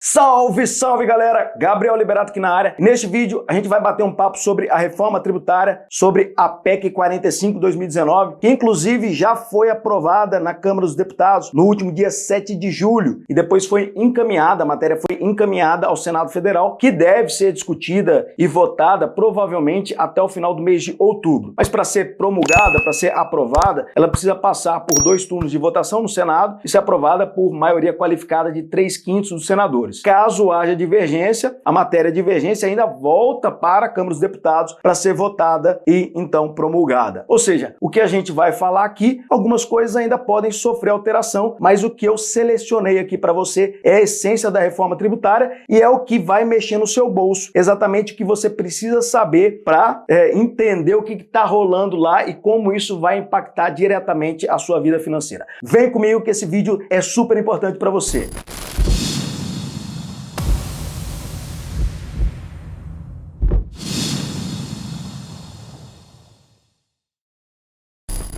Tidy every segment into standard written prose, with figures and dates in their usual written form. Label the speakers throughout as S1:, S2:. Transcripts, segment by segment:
S1: Salve, salve galera! Gabriel Liberato aqui na área. Neste vídeo a gente vai bater um papo sobre a reforma tributária, sobre a PEC 45/2019, que inclusive já foi aprovada na Câmara dos Deputados no último dia 7 de julho e depois foi encaminhada, a matéria foi encaminhada ao Senado Federal, que deve ser discutida e votada provavelmente até o final do mês de outubro. Mas para ser promulgada, para ser aprovada, ela precisa passar por 2 turnos de votação no Senado e ser aprovada por maioria qualificada de 3/5 dos senadores. Caso haja divergência, a matéria de divergência ainda volta para a Câmara dos Deputados para ser votada e então promulgada. Ou seja, o que a gente vai falar aqui, algumas coisas ainda podem sofrer alteração, mas o que eu selecionei aqui para você é a essência da reforma tributária e é o que vai mexer no seu bolso, exatamente o que você precisa saber para entender o que está rolando lá e como isso vai impactar diretamente a sua vida financeira. Vem comigo que esse vídeo é super importante para você.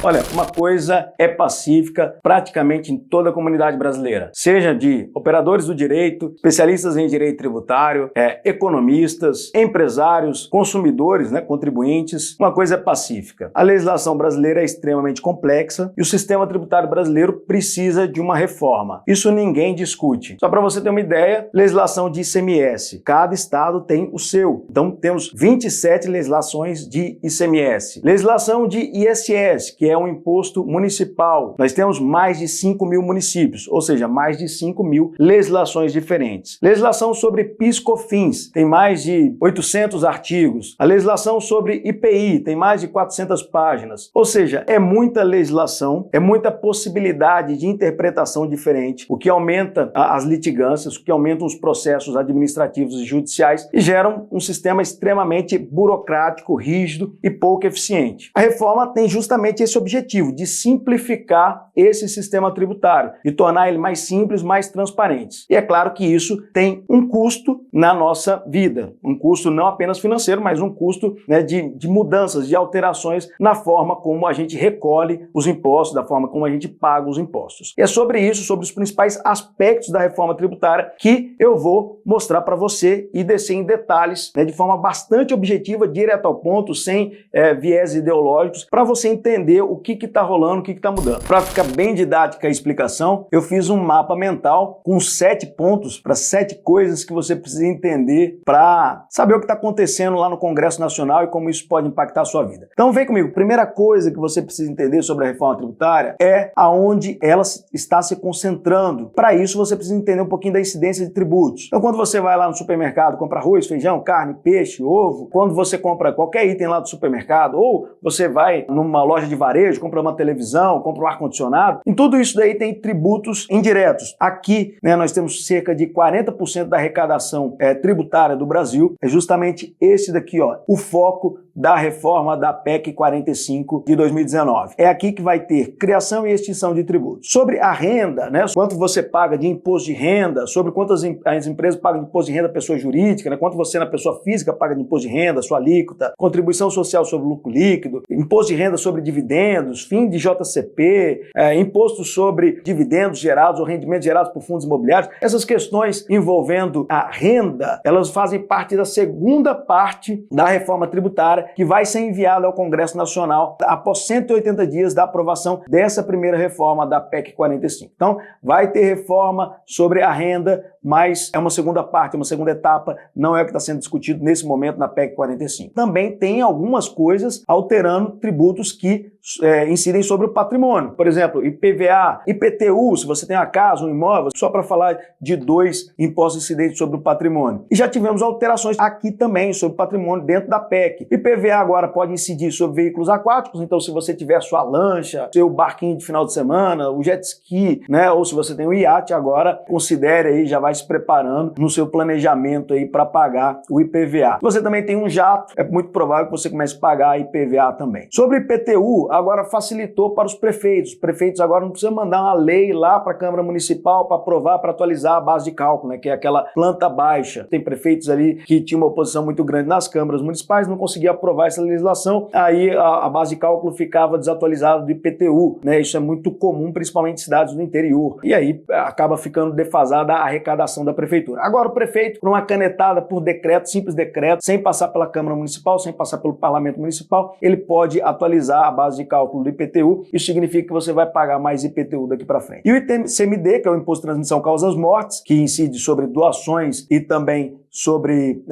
S1: Olha, uma coisa é pacífica praticamente em toda a comunidade brasileira, seja de operadores do direito, especialistas em direito tributário, economistas, empresários, consumidores, contribuintes, uma coisa é pacífica. A legislação brasileira é extremamente complexa e o sistema tributário brasileiro precisa de uma reforma. Isso ninguém discute. Só para você ter uma ideia, legislação de ICMS. Cada estado tem o seu. Então temos 27 legislações de ICMS. Legislação de ISS, que é um imposto municipal. Nós temos mais de 5.000 municípios, ou seja, mais de 5.000 legislações diferentes. Legislação sobre PIS/COFINS tem mais de 800 artigos. A legislação sobre IPI tem mais de 400 páginas. Ou seja, é muita legislação, é muita possibilidade de interpretação diferente, o que aumenta as litigâncias, o que aumenta os processos administrativos e judiciais e geram um sistema extremamente burocrático, rígido e pouco eficiente. A reforma tem justamente esse objetivo de simplificar esse sistema tributário, de tornar ele mais simples, mais transparente. E é claro que isso tem um custo na nossa vida, um custo não apenas financeiro, mas um custo de mudanças, de alterações na forma como a gente recolhe os impostos, da forma como a gente paga os impostos. E é sobre isso, sobre os principais aspectos da reforma tributária que eu vou mostrar para você e descer em detalhes, de forma bastante objetiva, direto ao ponto, sem viés ideológicos, para você entender o que está rolando, o que está mudando. Para ficar bem didática a explicação, eu fiz um mapa mental com 7 pontos para 7 coisas que você precisa entender para saber o que está acontecendo lá no Congresso Nacional e como isso pode impactar a sua vida. Então vem comigo. Primeira coisa que você precisa entender sobre a reforma tributária é aonde ela está se concentrando. Para isso você precisa entender um pouquinho da incidência de tributos. Então quando você vai lá no supermercado, compra arroz, feijão, carne, peixe, ovo, quando você compra qualquer item lá do supermercado ou você vai numa loja de varejo, compra uma televisão, compra um ar-condicionado, em tudo isso daí tem tributos indiretos. Aqui, nós temos cerca de 40% da arrecadação tributária do Brasil, é justamente esse daqui, o foco da reforma da PEC 45 de 2019. É aqui que vai ter criação e extinção de tributos. Sobre a renda, quanto você paga de imposto de renda, sobre quantas as empresas pagam de imposto de renda pessoa jurídica, quanto você na pessoa física paga de imposto de renda, sua alíquota, contribuição social sobre lucro líquido, imposto de renda sobre dividendos, fim de JCP, imposto sobre dividendos gerados ou rendimentos gerados por fundos imobiliários. Essas questões envolvendo a renda, elas fazem parte da segunda parte da reforma tributária que vai ser enviada ao Congresso Nacional após 180 dias da aprovação dessa primeira reforma da PEC 45. Então, vai ter reforma sobre a renda, mas é uma segunda parte, uma segunda etapa, não é o que está sendo discutido nesse momento na PEC 45. Também tem algumas coisas alterando tributos que incidem sobre o patrimônio. Por exemplo, IPVA, IPTU, se você tem uma casa, um imóvel, só para falar de 2 impostos incidentes sobre o patrimônio. E já tivemos alterações aqui também sobre o patrimônio dentro da PEC. IPVA agora pode incidir sobre veículos aquáticos, então se você tiver sua lancha, seu barquinho de final de semana, o jet ski, ou se você tem um iate, agora considere aí, já vai se preparando no seu planejamento aí para pagar o IPVA. Se você também tem um jato, é muito provável que você comece a pagar IPVA também. Sobre IPTU, agora facilitou para os prefeitos. Os prefeitos agora não precisam mandar uma lei lá para a Câmara Municipal para aprovar, para atualizar a base de cálculo, né, que é aquela planta baixa. Tem prefeitos ali que tinham uma oposição muito grande nas câmaras municipais, não conseguia aprovar essa legislação, aí a base de cálculo ficava desatualizada do IPTU, né? Isso é muito comum, principalmente em cidades do interior. E aí acaba ficando defasada a arrecadação da prefeitura. Agora o prefeito, por uma canetada por decreto, simples decreto, sem passar pela Câmara Municipal, sem passar pelo Parlamento Municipal, ele pode atualizar a base de cálculo do IPTU. Isso significa que você vai pagar mais IPTU daqui para frente. E o ICMD, que é o Imposto de Transmissão Causas Mortes, que incide sobre doações e também sobre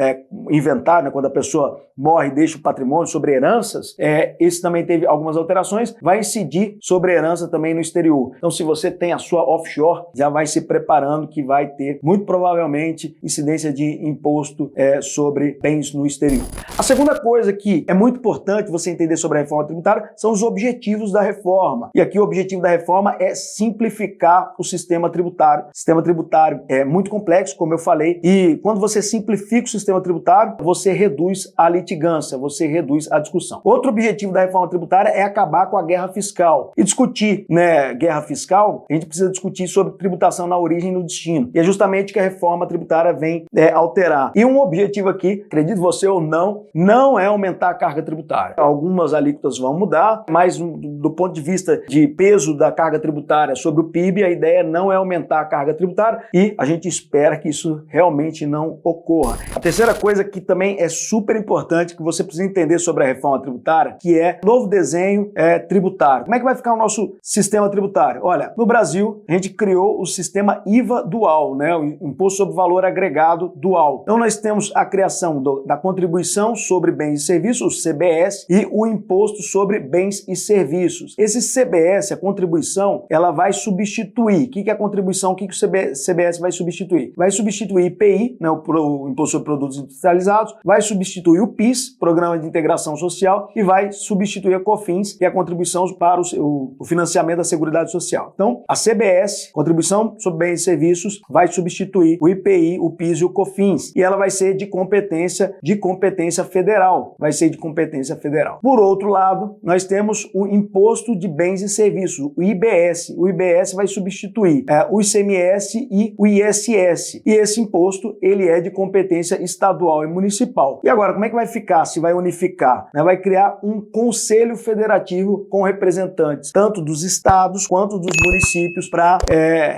S1: inventário, né, quando a pessoa morre e deixa o patrimônio, sobre heranças, esse também teve algumas alterações, vai incidir sobre herança também no exterior. Então, se você tem a sua offshore, já vai se preparando que vai ter, muito provavelmente, incidência de imposto sobre bens no exterior. A segunda coisa que é muito importante você entender sobre a reforma tributária são os objetivos da reforma. E aqui o objetivo da reforma é simplificar o sistema tributário. O sistema tributário é muito complexo, como eu falei, e quando você simplifica o sistema tributário, você reduz a litigância, você reduz a discussão. Outro objetivo da reforma tributária é acabar com a guerra fiscal. E discutir, né, guerra fiscal, a gente precisa discutir sobre tributação na origem e no destino. E é justamente que a reforma tributária vem alterar. E um objetivo aqui, acredite você ou não é aumentar a carga tributária. Algumas alíquotas vão mudar, mas do ponto de vista de peso da carga tributária sobre o PIB, a ideia não é aumentar a carga tributária e a gente espera que isso realmente não ocorra. A terceira coisa que também é super importante que você precisa entender sobre a reforma tributária, que é novo desenho tributário. Como é que vai ficar o nosso sistema tributário? Olha, no Brasil, a gente criou o sistema IVA dual, né? O Imposto sobre Valor Agregado dual. Então nós temos a criação da contribuição sobre bens e serviços, o CBS, e o imposto sobre bens e serviços. Esse CBS, a contribuição, ela vai substituir. O que é a contribuição? O que o CBS vai substituir? Vai substituir IPI, né, o Imposto sobre Produtos Industrializados, vai substituir o PIS, Programa de Integração Social, e vai substituir a COFINS, que é a contribuição para o financiamento da Seguridade Social. Então, a CBS, Contribuição sobre Bens e Serviços, vai substituir o IPI, o PIS e o COFINS, e ela vai ser de competência federal. Vai ser de competência federal. Por outro lado, nós temos o Imposto de Bens e Serviços, o IBS. O IBS vai substituir o ICMS e o ISS. E esse imposto, ele é de competência estadual e municipal. E agora, como é que vai ficar? Se vai unificar? Vai criar um conselho federativo com representantes tanto dos estados quanto dos municípios para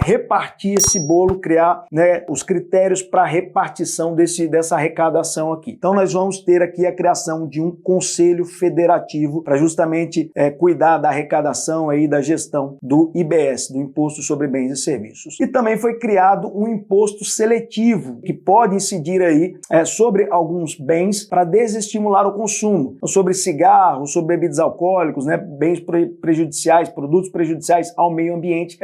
S1: repartir esse bolo, criar, né, os critérios para repartição dessa arrecadação aqui. Então nós vamos ter aqui a criação de um conselho federativo para justamente cuidar da arrecadação aí, da gestão do IBS, do Imposto sobre Bens e Serviços. E também foi criado um imposto seletivo que pode incidir aí sobre alguns bens para desestimular o consumo, então, sobre cigarros, sobre bebidas alcoólicos, né, bens prejudiciais, produtos prejudiciais ao meio ambiente,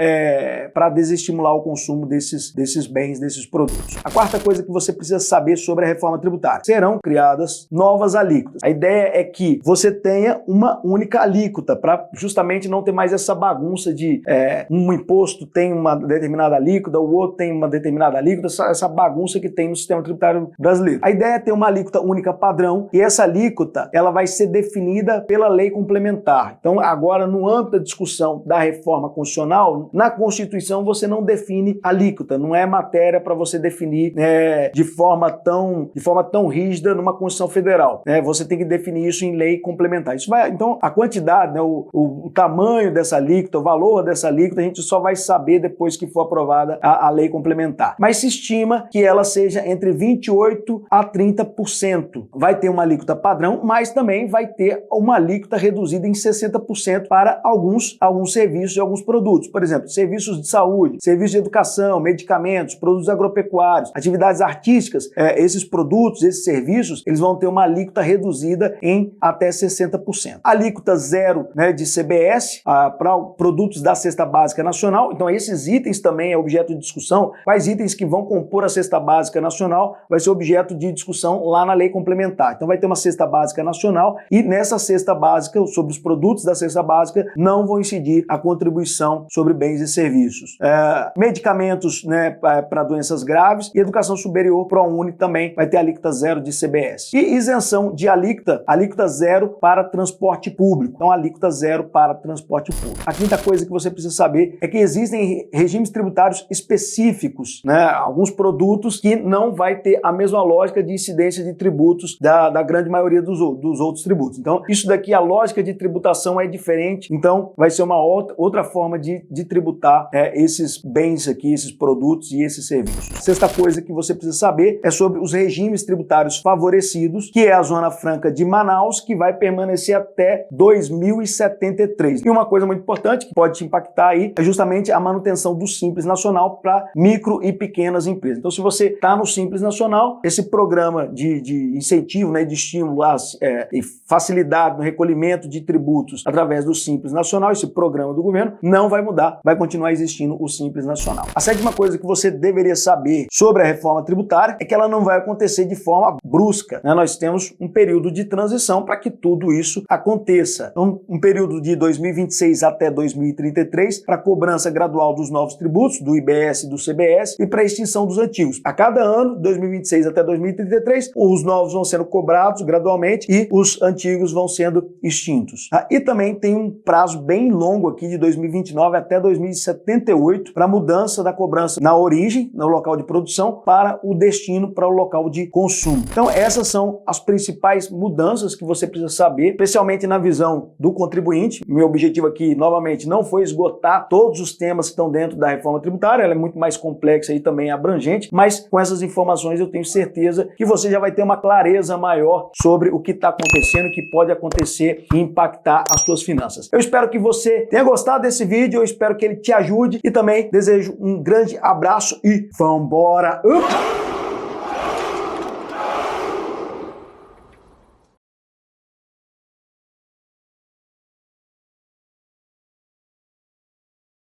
S1: para desestimular o consumo desses bens, desses produtos. A quarta coisa que você precisa saber sobre a reforma tributária: serão criadas novas alíquotas. A ideia é que você tenha uma única alíquota para justamente não ter mais essa bagunça de um imposto tem uma determinada alíquota, o outro tem uma determinada alíquota, essa bagunça que tem no sistema tributário brasileiro. A ideia é ter uma alíquota única padrão e essa alíquota ela vai ser definida pela lei complementar. Então agora, no âmbito da discussão da reforma constitucional, na Constituição você não define alíquota, não é matéria para você definir de forma tão rígida numa Constituição Federal. Você tem que definir isso em lei complementar. Então a quantidade, né, o tamanho dessa alíquota, o valor dessa alíquota, a gente só vai saber depois que for aprovada a lei complementar. Mas se estima que ela seja entre 28% a 30%. Vai ter uma alíquota padrão, mas também vai ter uma alíquota reduzida em 60% para alguns serviços e alguns produtos. Por exemplo, serviços de saúde, serviços de educação, medicamentos, produtos agropecuários, atividades artísticas, esses produtos, esses serviços, eles vão ter uma alíquota reduzida em até 60%. Alíquota zero, né, de CBS para produtos da cesta básica nacional. Então esses itens também é objeto de discussão. Quais itens que vão compor a cesta básica nacional? Nacional vai ser objeto de discussão lá na lei complementar. Então vai ter uma cesta básica nacional e nessa cesta básica, sobre os produtos da cesta básica, não vão incidir a contribuição sobre bens e serviços. Medicamentos, né, para doenças graves e educação superior, ProUni também vai ter alíquota zero de CBS. E isenção de alíquota zero para transporte público. Então alíquota zero para transporte público. A quinta coisa que você precisa saber é que existem regimes tributários específicos, né, alguns produtos que não vai ter a mesma lógica de incidência de tributos da grande maioria dos outros tributos. Então isso daqui, a lógica de tributação é diferente, então vai ser uma outra forma de tributar esses bens aqui, esses produtos e esses serviços. Sexta coisa que você precisa saber é sobre os regimes tributários favorecidos, que é a Zona Franca de Manaus, que vai permanecer até 2073. E uma coisa muito importante que pode te impactar aí é justamente a manutenção do Simples Nacional para micro e pequenas empresas. Então, se você está no Simples Nacional, esse programa de incentivo, né, de estímulo e facilidade no recolhimento de tributos através do Simples Nacional, esse programa do governo, não vai mudar, vai continuar existindo o Simples Nacional. A sétima coisa que você deveria saber sobre a reforma tributária é que ela não vai acontecer de forma brusca, né? Nós temos um período de transição para que tudo isso aconteça. Então, um período de 2026 até 2033 para cobrança gradual dos novos tributos, do IBS e do CBS, e para a extinção dos antigos. A cada ano, 2026 até 2033, os novos vão sendo cobrados gradualmente e os antigos vão sendo extintos. E também tem um prazo bem longo aqui de 2029 até 2078 para mudança da cobrança na origem, no local de produção, para o destino, para o local de consumo. Então essas são as principais mudanças que você precisa saber, especialmente na visão do contribuinte. Meu objetivo aqui, novamente, não foi esgotar todos os temas que estão dentro da reforma tributária, ela é muito mais complexa e também abrangente, mas com essas informações eu tenho certeza que você já vai ter uma clareza maior sobre o que está acontecendo, o que pode acontecer e impactar as suas finanças. Eu espero que você tenha gostado desse vídeo, eu espero que ele te ajude e também desejo um grande abraço e vambora!